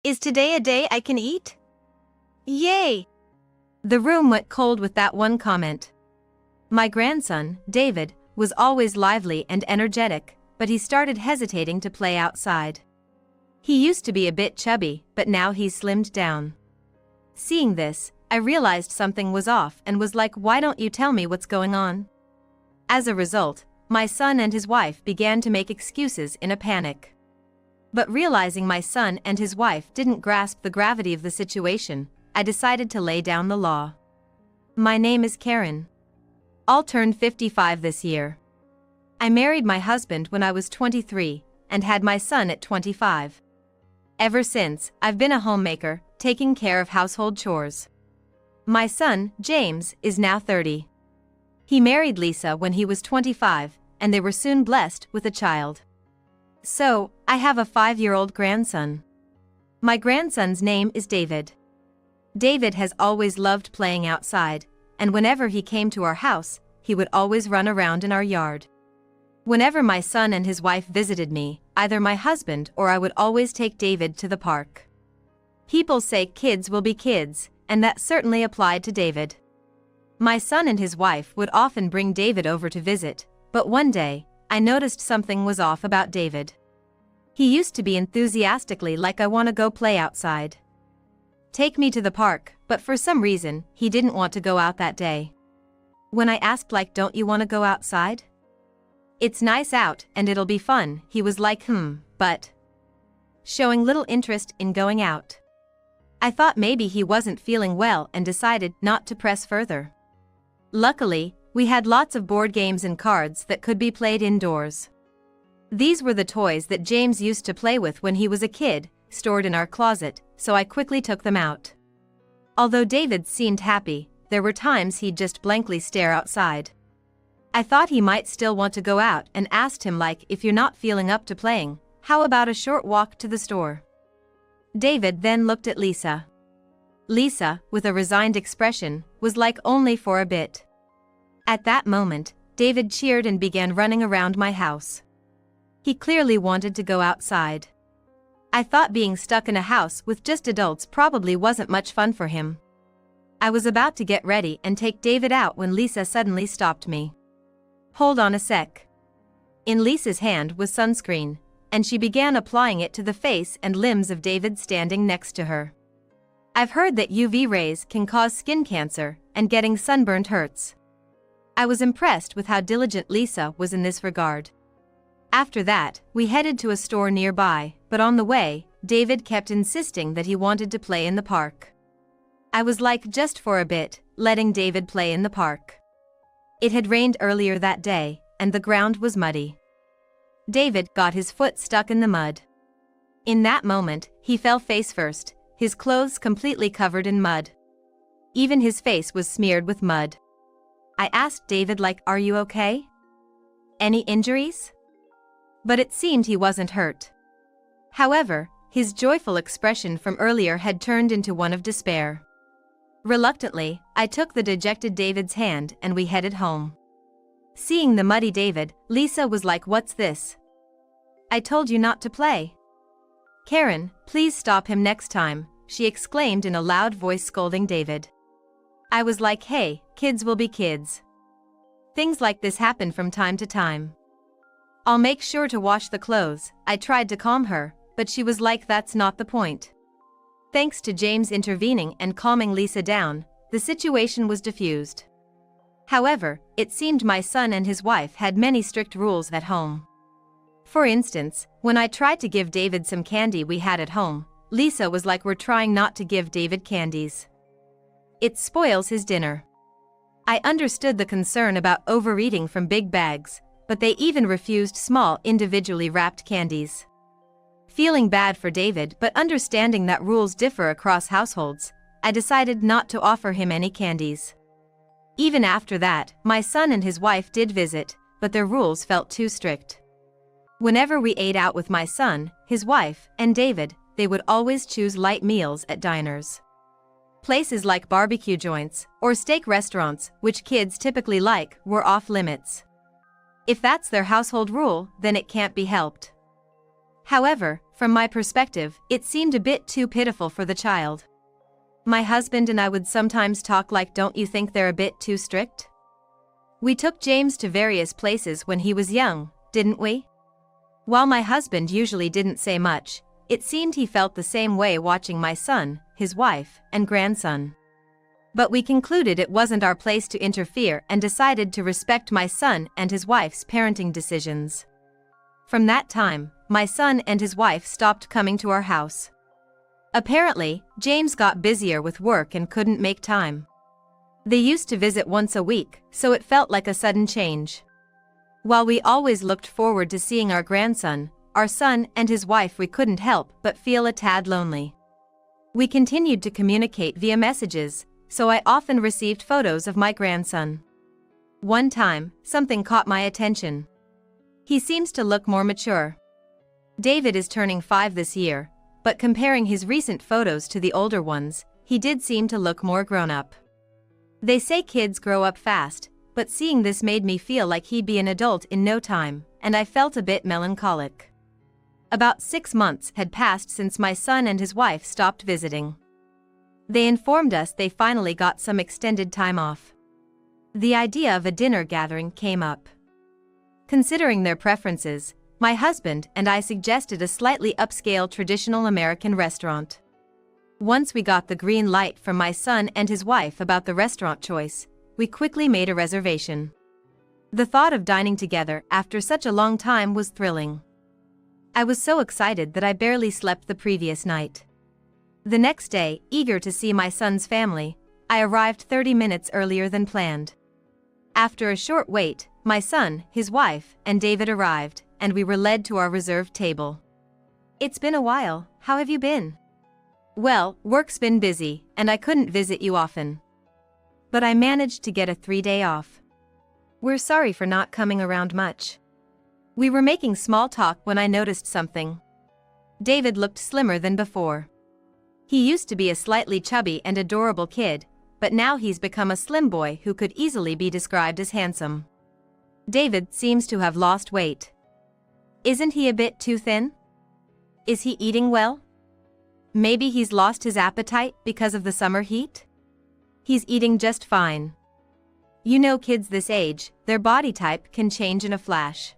Is today a day I can eat? Yay! The room went cold with that one comment. My grandson, David, was always lively and energetic, but he started hesitating to play outside. He used to be a bit chubby, but now he's slimmed down. Seeing this, I realized something was off and was like, why don't you tell me what's going on? As a result, my son and his wife began to make excuses in a panic. But realizing my son and his wife didn't grasp the gravity of the situation, I decided to lay down the law. My name is Karen. I'll turn 55 this year. I married my husband when I was 23 and had my son at 25. Ever since, I've been a homemaker, taking care of household chores. My son, James, is now 30. He married Lisa when he was 25, and they were soon blessed with a child. So, I have a 5-year-old grandson. My grandson's name is David. David has always loved playing outside, and whenever he came to our house, he would always run around in our yard. Whenever my son and his wife visited me, either my husband or I would always take David to the park. People say kids will be kids, and that certainly applied to David. My son and his wife would often bring David over to visit, but one day, I noticed something was off about David. He used to be enthusiastically like, I want to go play outside. Take me to the park, but for some reason, he didn't want to go out that day. When I asked like, don't you want to go outside? It's nice out and it'll be fun, he was like, but showing little interest in going out. I thought maybe he wasn't feeling well and decided not to press further. Luckily, we had lots of board games and cards that could be played indoors. These were the toys that James used to play with when he was a kid, stored in our closet, so I quickly took them out. Although David seemed happy, there were times he'd just blankly stare outside. I thought he might still want to go out and asked him like, if you're not feeling up to playing, how about a short walk to the store? David then looked at Lisa. Lisa, with a resigned expression, was like, only for a bit. At that moment, David cheered and began running around my house. He clearly wanted to go outside. I thought being stuck in a house with just adults probably wasn't much fun for him. I was about to get ready and take David out when Lisa suddenly stopped me. Hold on a sec. In Lisa's hand was sunscreen, and she began applying it to the face and limbs of David standing next to her. I've heard that UV rays can cause skin cancer, and getting sunburned hurts. I was impressed with how diligent Lisa was in this regard. After that, we headed to a store nearby, but on the way, David kept insisting that he wanted to play in the park. I was like, just for a bit, letting David play in the park. It had rained earlier that day, and the ground was muddy. David got his foot stuck in the mud. In that moment, he fell face first, his clothes completely covered in mud. Even his face was smeared with mud. I asked David like, are you okay? Any injuries? But it seemed he wasn't hurt. However, his joyful expression from earlier had turned into one of despair. Reluctantly, I took the dejected David's hand and we headed home. Seeing the muddy David, Lisa was like, what's this? I told you not to play. Karen, please stop him next time, she exclaimed in a loud voice, scolding David. I was like, hey, kids will be kids. Things like this happen from time to time. I'll make sure to wash the clothes. I tried to calm her, but she was like, that's not the point. Thanks to James intervening and calming Lisa down, the situation was diffused. However, it seemed my son and his wife had many strict rules at home. For instance, when I tried to give David some candy we had at home, Lisa was like, we're trying not to give David candies. It spoils his dinner. I understood the concern about overeating from big bags, but they even refused small individually wrapped candies. Feeling bad for David but understanding that rules differ across households, I decided not to offer him any candies. Even after that, my son and his wife did visit, but their rules felt too strict. Whenever we ate out with my son, his wife, and David, they would always choose light meals at diners. Places like barbecue joints or steak restaurants, which kids typically like, were off limits. If that's their household rule, then it can't be helped. However, from my perspective, it seemed a bit too pitiful for the child. My husband and I would sometimes talk like, don't you think they're a bit too strict? We took James to various places when he was young, didn't we? While my husband usually didn't say much, it seemed he felt the same way watching my son, his wife, and grandson. But we concluded it wasn't our place to interfere and decided to respect my son and his wife's parenting decisions. From that time, my son and his wife stopped coming to our house. Apparently, James got busier with work and couldn't make time. They used to visit once a week, so it felt like a sudden change. While we always looked forward to seeing our grandson, our son and his wife, we couldn't help but feel a tad lonely. We continued to communicate via messages, so I often received photos of my grandson. One time, something caught my attention. He seems to look more mature. David is turning 5 this year, but comparing his recent photos to the older ones, he did seem to look more grown up. They say kids grow up fast, but seeing this made me feel like he'd be an adult in no time, and I felt a bit melancholic. About 6 months had passed since my son and his wife stopped visiting. They informed us they finally got some extended time off. The idea of a dinner gathering came up. Considering their preferences, my husband and I suggested a slightly upscale traditional American restaurant. Once we got the green light from my son and his wife about the restaurant choice, we quickly made a reservation. The thought of dining together after such a long time was thrilling. I was so excited that I barely slept the previous night. The next day, eager to see my son's family, I arrived 30 minutes earlier than planned. After a short wait, my son, his wife, and David arrived, and we were led to our reserved table. It's been a while, how have you been? Well, work's been busy, and I couldn't visit you often. But I managed to get a 3-day off. We're sorry for not coming around much. We were making small talk when I noticed something. David looked slimmer than before. He used to be a slightly chubby and adorable kid, but now he's become a slim boy who could easily be described as handsome. David seems to have lost weight. Isn't he a bit too thin? Is he eating well? Maybe he's lost his appetite because of the summer heat? He's eating just fine. You know, kids this age, their body type can change in a flash.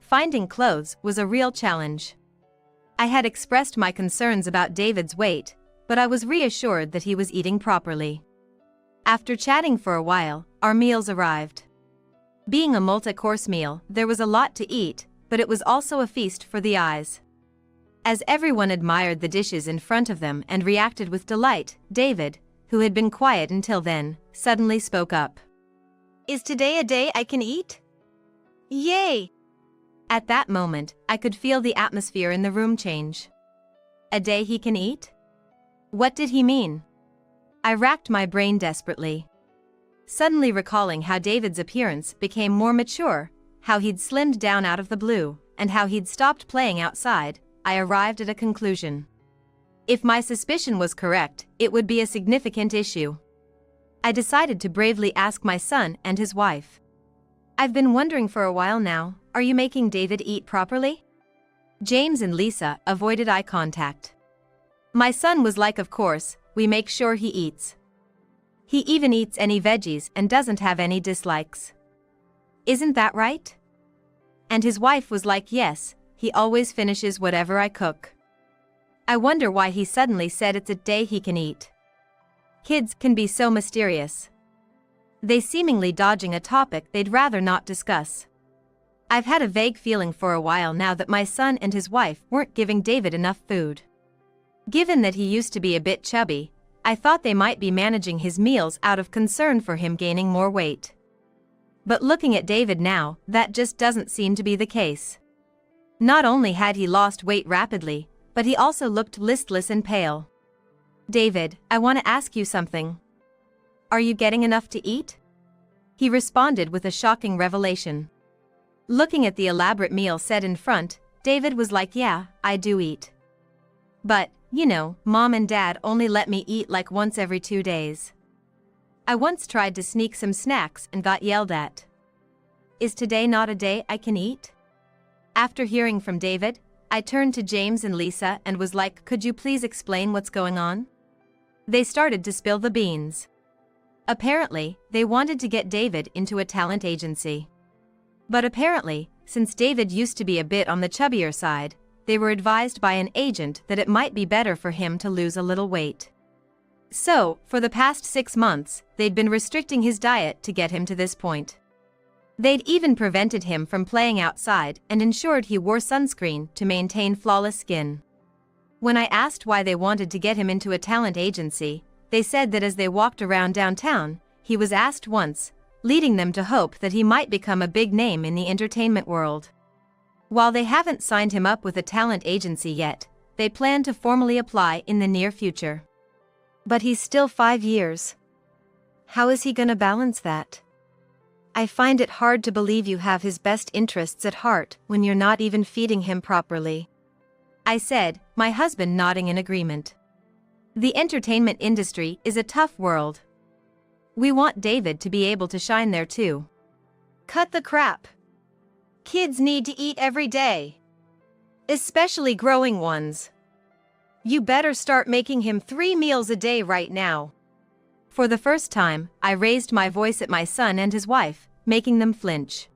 Finding clothes was a real challenge. I had expressed my concerns about David's weight, but I was reassured that he was eating properly. After chatting for a while, our meals arrived. Being a multi-course meal, there was a lot to eat, but it was also a feast for the eyes. As everyone admired the dishes in front of them and reacted with delight, David, who had been quiet until then, suddenly spoke up. Is today a day I can eat? Yay! At that moment, I could feel the atmosphere in the room change. A day he can eat? What did he mean? I racked my brain desperately. Suddenly recalling how David's appearance became more mature, how he'd slimmed down out of the blue, and how he'd stopped playing outside, I arrived at a conclusion. If my suspicion was correct, it would be a significant issue. I decided to bravely ask my son and his wife. I've been wondering for a while now, are you making David eat properly? James and Lisa avoided eye contact. My son was like, of course, we make sure he eats. He even eats any veggies and doesn't have any dislikes. Isn't that right? And his wife was like, yes, he always finishes whatever I cook. I wonder why he suddenly said it's a day he can eat. Kids can be so mysterious. They seemingly dodging a topic they'd rather not discuss. I've had a vague feeling for a while now that my son and his wife weren't giving David enough food. Given that he used to be a bit chubby, I thought they might be managing his meals out of concern for him gaining more weight. But looking at David now, that just doesn't seem to be the case. Not only had he lost weight rapidly, but he also looked listless and pale. David, I want to ask you something. Are you getting enough to eat? He responded with a shocking revelation. Looking at the elaborate meal set in front, David was like, yeah, I do eat. But, you know, Mom and Dad only let me eat like once every 2 days. I once tried to sneak some snacks and got yelled at. Is today not a day I can eat? After hearing from David, I turned to James and Lisa and was like, could you please explain what's going on? They started to spill the beans. Apparently, they wanted to get David into a talent agency. But apparently, since David used to be a bit on the chubbier side, they were advised by an agent that it might be better for him to lose a little weight. So, for the past 6 months, they'd been restricting his diet to get him to this point. They'd even prevented him from playing outside and ensured he wore sunscreen to maintain flawless skin. When I asked why they wanted to get him into a talent agency, they said that as they walked around downtown, he was asked once, leading them to hope that he might become a big name in the entertainment world. While they haven't signed him up with a talent agency yet, they plan to formally apply in the near future. But he's still 5 years. How is he gonna balance that? I find it hard to believe you have his best interests at heart when you're not even feeding him properly, I said, my husband nodding in agreement. The entertainment industry is a tough world. We want David to be able to shine there too. Cut the crap. Kids need to eat every day. Especially growing ones. You better start making him 3 meals a day right now. For the first time, I raised my voice at my son and his wife, making them flinch.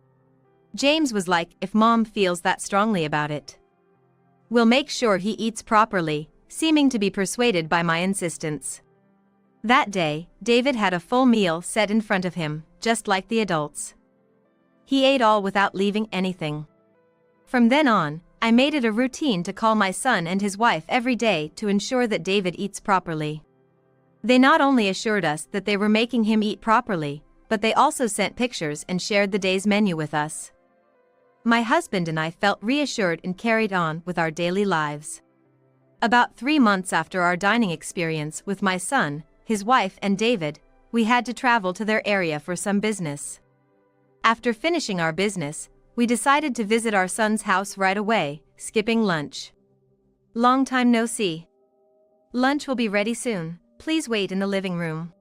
James was like, if mom feels that strongly about it, we'll make sure he eats properly, seeming to be persuaded by my insistence. That day, David had a full meal set in front of him, just like the adults. He ate all without leaving anything. From then on, I made it a routine to call my son and his wife every day to ensure that David eats properly. They not only assured us that they were making him eat properly, but they also sent pictures and shared the day's menu with us. My husband and I felt reassured and carried on with our daily lives. About 3 months after our dining experience with my son, his wife and David, we had to travel to their area for some business. After finishing our business, we decided to visit our son's house right away, skipping lunch. Long time no see. Lunch will be ready soon, please wait in the living room.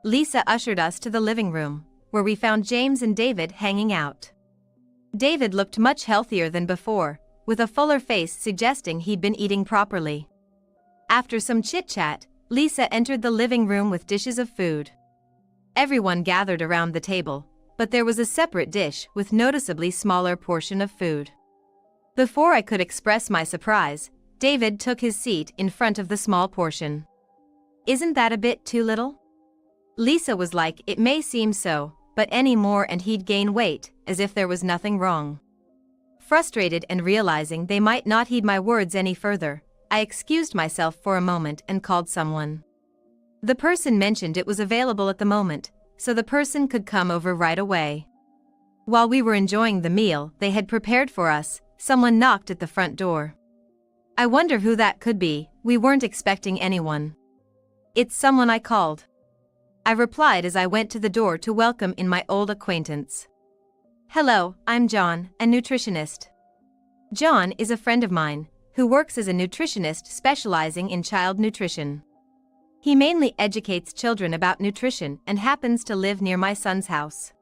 Lisa ushered us to the living room, where we found James and David hanging out. David looked much healthier than before, with a fuller face suggesting he'd been eating properly. After some chit-chat, Lisa entered the living room with dishes of food. Everyone gathered around the table, but there was a separate dish with noticeably smaller portion of food. Before I could express my surprise, David took his seat in front of the small portion. Isn't that a bit too little? Lisa was like, it may seem so, but any more and he'd gain weight, as if there was nothing wrong. Frustrated and realizing they might not heed my words any further, I excused myself for a moment and called someone. The person mentioned it was available at the moment, so the person could come over right away. While we were enjoying the meal they had prepared for us, someone knocked at the front door. I wonder who that could be, we weren't expecting anyone. It's someone I called, I replied as I went to the door to welcome in my old acquaintance. Hello, I'm John, a nutritionist. John is a friend of mine, who works as a nutritionist specializing in child nutrition. He mainly educates children about nutrition and happens to live near my son's house.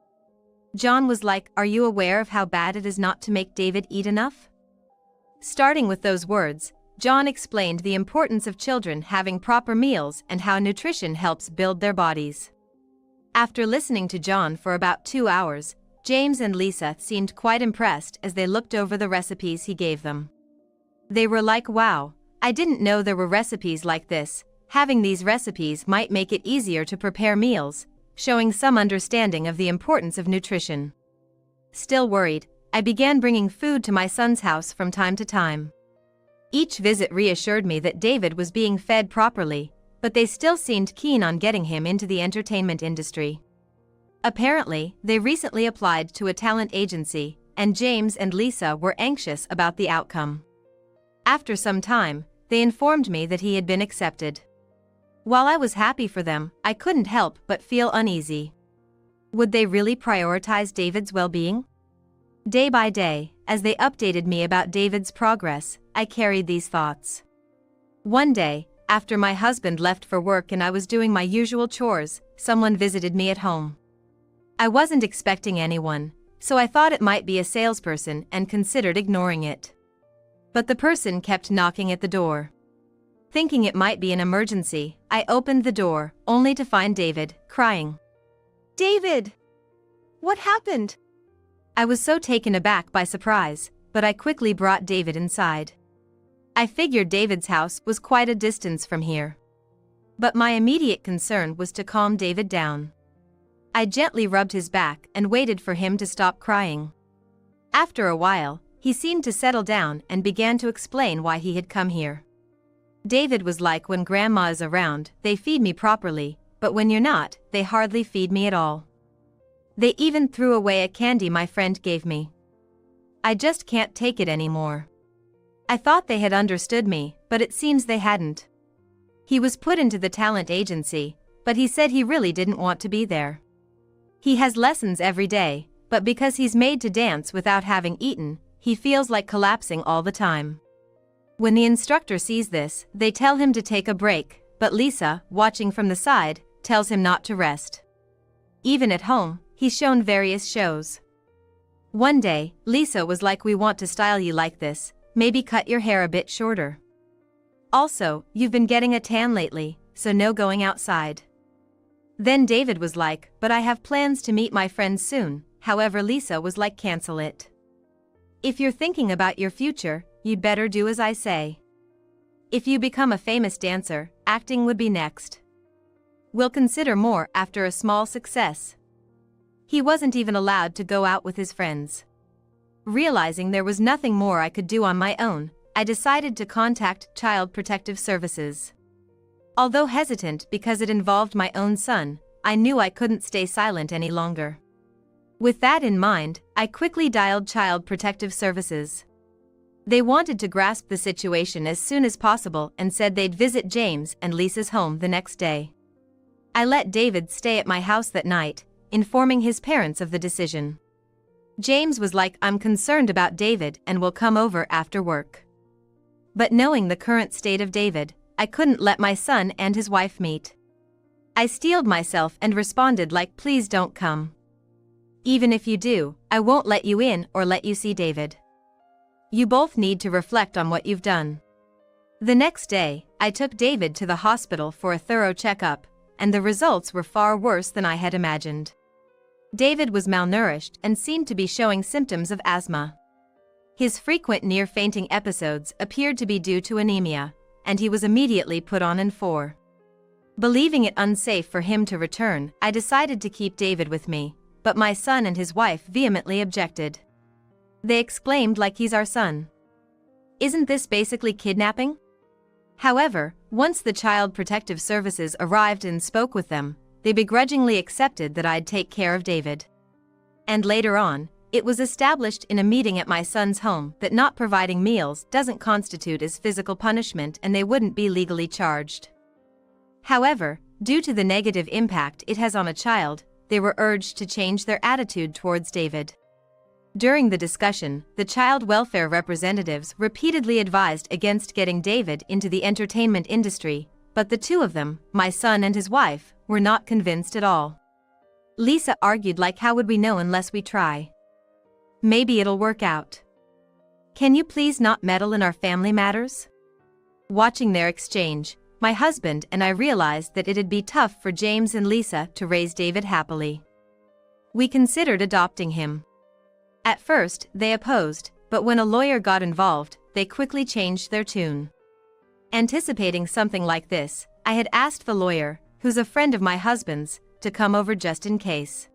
John was like, are you aware of how bad it is not to make David eat enough? Starting with those words, John explained the importance of children having proper meals and how nutrition helps build their bodies. After listening to John for about 2 hours, James and Lisa seemed quite impressed as they looked over the recipes he gave them. They were like, wow, I didn't know there were recipes like this. Having these recipes might make it easier to prepare meals, showing some understanding of the importance of nutrition. Still worried, I began bringing food to my son's house from time to time. Each visit reassured me that David was being fed properly, but they still seemed keen on getting him into the entertainment industry. Apparently, they recently applied to a talent agency, and James and Lisa were anxious about the outcome. After some time, they informed me that he had been accepted. While I was happy for them, I couldn't help but feel uneasy. Would they really prioritize David's well-being? Day by day, as they updated me about David's progress, I carried these thoughts. One day, after my husband left for work and I was doing my usual chores, someone visited me at home. I wasn't expecting anyone, so I thought it might be a salesperson and considered ignoring it. But the person kept knocking at the door. Thinking it might be an emergency, I opened the door, only to find David, crying. "David! What happened?" I was so taken aback by surprise, but I quickly brought David inside. I figured David's house was quite a distance from here. But my immediate concern was to calm David down. I gently rubbed his back and waited for him to stop crying. After a while, he seemed to settle down and began to explain why he had come here. David was like, "When Grandma is around, they feed me properly, but when you're not, they hardly feed me at all. They even threw away a candy my friend gave me. I just can't take it anymore." I thought they had understood me, but it seems they hadn't. He was put into the talent agency, but he said he really didn't want to be there. He has lessons every day, but because he's made to dance without having eaten, he feels like collapsing all the time. When the instructor sees this, they tell him to take a break, but Lisa, watching from the side, tells him not to rest. Even at home, he's shown various shows. One day, Lisa was like, "We want to style you like this, maybe cut your hair a bit shorter. Also, you've been getting a tan lately, so no going outside." Then David was like, "But I have plans to meet my friends soon." However, Lisa was like, "Cancel it. If you're thinking about your future, you'd better do as I say. If you become a famous dancer, acting would be next. We'll consider more after a small success." He wasn't even allowed to go out with his friends. Realizing there was nothing more I could do on my own, I decided to contact Child Protective Services. Although hesitant because it involved my own son, I knew I couldn't stay silent any longer. With that in mind, I quickly dialed Child Protective Services. They wanted to grasp the situation as soon as possible and said they'd visit James and Lisa's home the next day. I let David stay at my house that night, informing his parents of the decision. James was like, "I'm concerned about David and will come over after work." But knowing the current state of David, I couldn't let my son and his wife meet. I steeled myself and responded like, "Please don't come. Even if you do, I won't let you in or let you see David. You both need to reflect on what you've done." The next day, I took David to the hospital for a thorough checkup, and the results were far worse than I had imagined. David was malnourished and seemed to be showing symptoms of asthma. His frequent near-fainting episodes appeared to be due to anemia, and he was immediately put on N4. Believing it unsafe for him to return, I decided to keep David with me, but my son and his wife vehemently objected. They exclaimed like, "He's our son. Isn't this basically kidnapping?" However, once the Child Protective Services arrived and spoke with them, they begrudgingly accepted that I'd take care of David. And later on, it was established in a meeting at my son's home that not providing meals doesn't constitute as physical punishment and they wouldn't be legally charged. However, due to the negative impact it has on a child, they were urged to change their attitude towards David. During the discussion, the child welfare representatives repeatedly advised against getting David into the entertainment industry, but the two of them, my son and his wife, were not convinced at all. Lisa argued like, "How would we know unless we try? Maybe it'll work out. Can you please not meddle in our family matters?" Watching their exchange, my husband and I realized that it'd be tough for James and Lisa to raise David happily. We considered adopting him. At first, they opposed, but when a lawyer got involved, they quickly changed their tune. Anticipating something like this, I had asked the lawyer, who's a friend of my husband's, to come over just in case.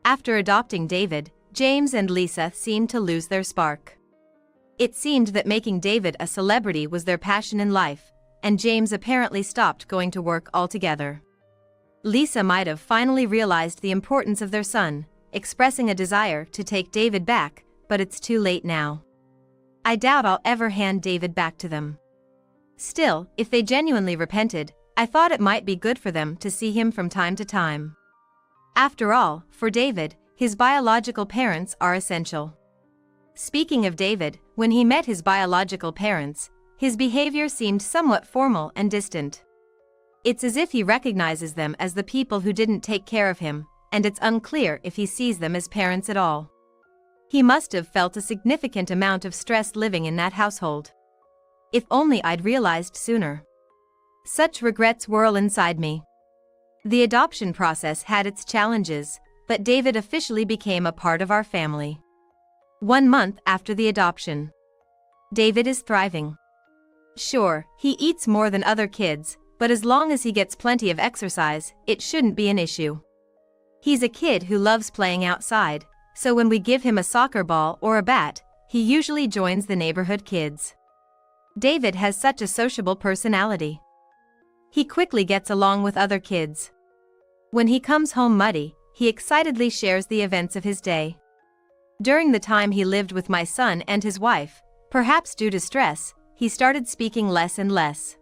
After adopting David, James and Lisa seemed to lose their spark. It seemed that making David a celebrity was their passion in life, and James apparently stopped going to work altogether. Lisa might have finally realized the importance of their son, expressing a desire to take David back, but it's too late now. I doubt I'll ever hand David back to them. Still, if they genuinely repented, I thought it might be good for them to see him from time to time. After all, for David, his biological parents are essential. Speaking of David, when he met his biological parents, his behavior seemed somewhat formal and distant. It's as if he recognizes them as the people who didn't take care of him, and it's unclear if he sees them as parents at all. He must have felt a significant amount of stress living in that household. If only I'd realized sooner. Such regrets whirl inside me. The adoption process had its challenges, but David officially became a part of our family. 1 month after the adoption. David is thriving. Sure, he eats more than other kids, but as long as he gets plenty of exercise, it shouldn't be an issue. He's a kid who loves playing outside, so when we give him a soccer ball or a bat, he usually joins the neighborhood kids. David has such a sociable personality. He quickly gets along with other kids. When he comes home muddy, he excitedly shares the events of his day. During the time he lived with my son and his wife, perhaps due to stress, he started speaking less and less.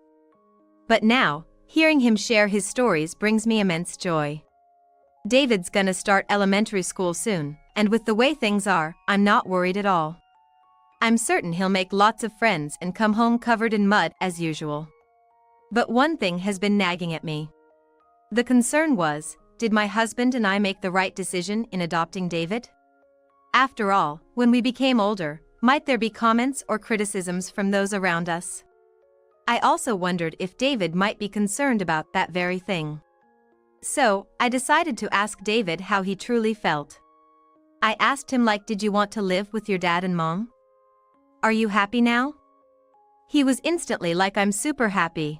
But now, hearing him share his stories brings me immense joy. David's gonna start elementary school soon, and with the way things are, I'm not worried at all. I'm certain he'll make lots of friends and come home covered in mud as usual. But one thing has been nagging at me. The concern was, did my husband and I make the right decision in adopting David? After all, when we became older, might there be comments or criticisms from those around us? I also wondered if David might be concerned about that very thing. So, I decided to ask David how he truly felt. I asked him did you want to live with your dad and mom? Are you happy now? He was instantly I'm super happy.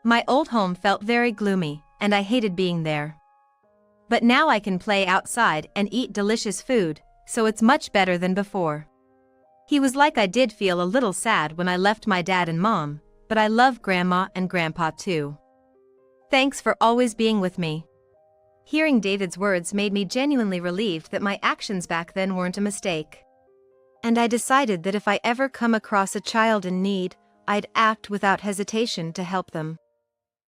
My old home felt very gloomy, and I hated being there. But now I can play outside and eat delicious food, so it's much better than before. He was I did feel a little sad when I left my dad and mom, but I love Grandma and Grandpa too. Thanks for always being with me. Hearing David's words made me genuinely relieved that my actions back then weren't a mistake. And I decided that if I ever come across a child in need, I'd act without hesitation to help them.